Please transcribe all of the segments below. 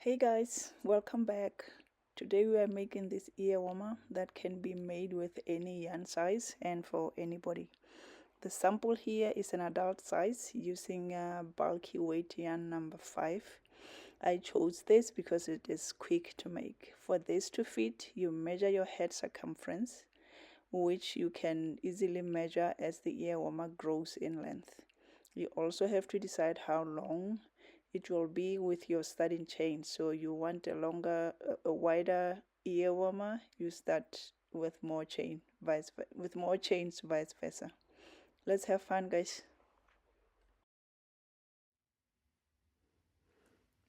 Hey guys, welcome back. Today we are making this ear warmer that can be made with any yarn size and for anybody. The sample here is an adult size using a bulky weight yarn number 5. I chose this because it is quick to make. For this to fit, you measure your head circumference, which you can easily measure as the ear warmer grows in length. You also have to decide how long it will be with your starting chain. So you want a wider ear warmer, you start with more chains, vice versa. Let's have fun, guys.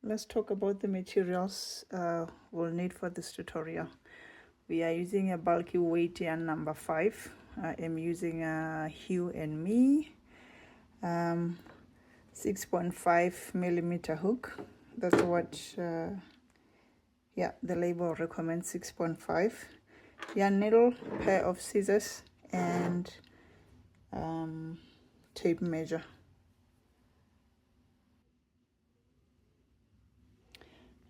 Let's talk about the materials we'll need for this tutorial. We are using a bulky weight yarn number 5. I am using a Hue and Me 6.5 millimeter hook. That's what the label recommends, 6.5. Yarn needle, pair of scissors, and tape measure.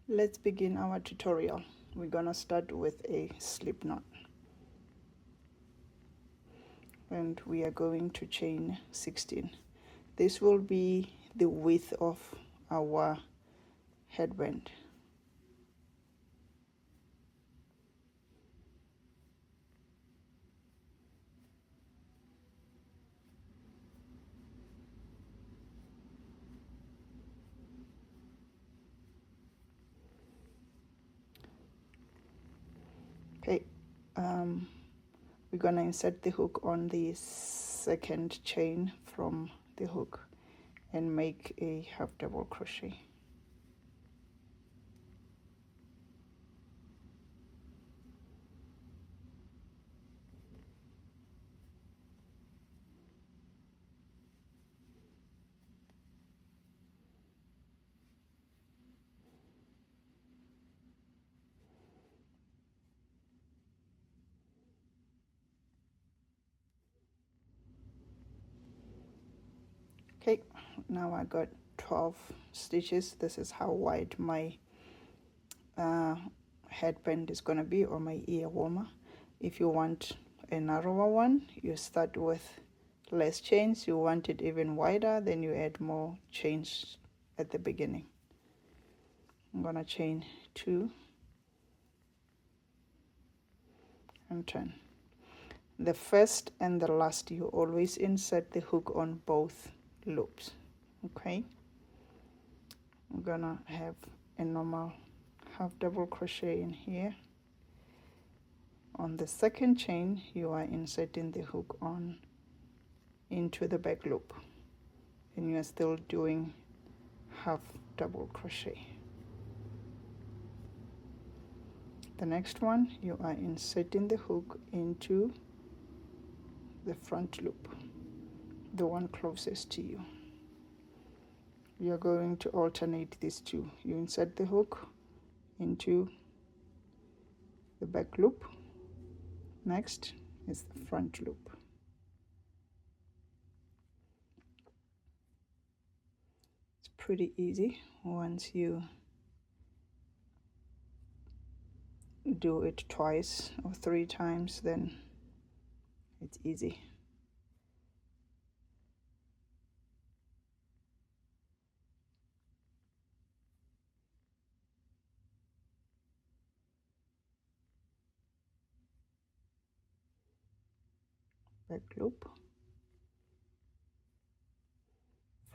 Let's begin our tutorial. We're gonna start with a slip knot, and we are going to chain 16. This will be the width of our headband. Okay, we're gonna insert the hook on the second chain from the hook and make a half double crochet. Okay, now I got 12 stitches. This is how wide my headband is gonna be, or my ear warmer. If you want a narrower one, you start with less chains. You want it even wider, then you add more chains at the beginning. I'm gonna chain 2 and turn. The first and the last, you always insert the hook on both loops. Okay, I'm gonna have a normal half double crochet in here. On the second chain, you are inserting the hook on into the back loop, and you are still doing half double crochet. The next one, you are inserting the hook into the front loop, the one closest to you. You are going to alternate these two. You insert the hook into the back loop. Next is the front loop. It's pretty easy. Once you do it twice or 3 times, then it's easy. Back loop,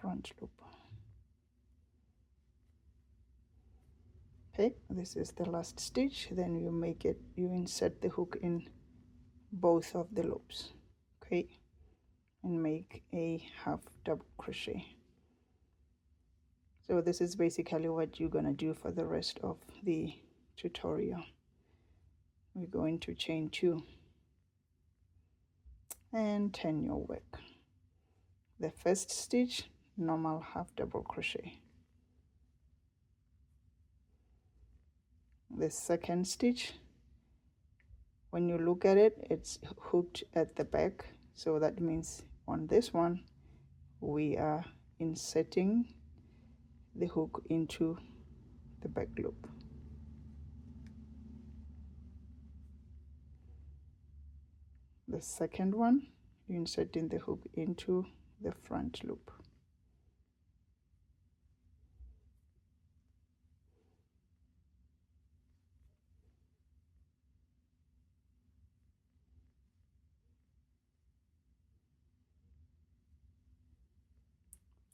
front loop. Okay, this is the last stitch. Then you insert the hook in both of the loops, okay, and make a half double crochet. So this is basically what you're gonna do for the rest of the tutorial. We're going to chain 2 and turn your work. The first stitch, normal half double crochet. The second stitch, when you look at it, it's hooked at the back, so that means on this one we are inserting the hook into the back loop. The second one, you're inserting the hook into the front loop.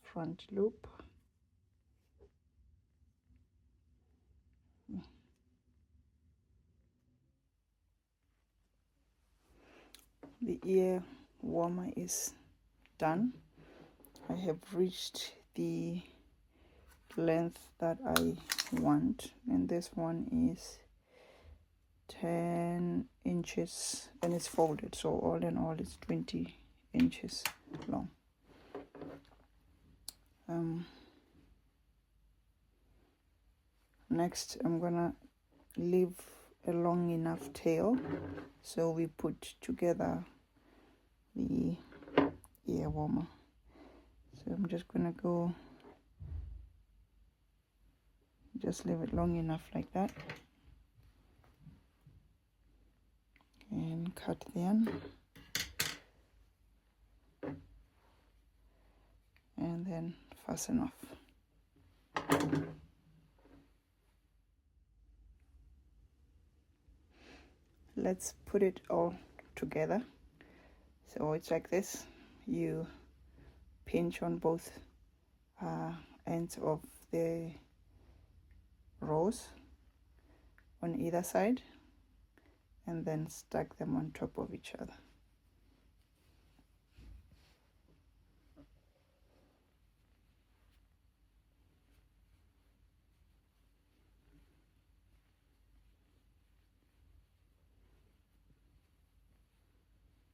Front loop. The ear warmer is done. I have reached the length that I want, and this one is 10 inches and it's folded, so all in all it's 20 inches long. Next I'm gonna leave a long enough tail so we put together the ear warmer. So I'm just gonna go, just leave it long enough like that and cut the end, and then fasten off. Let's put it all together. So it's like this. You pinch on both ends of the rows on either side and then stack them on top of each other.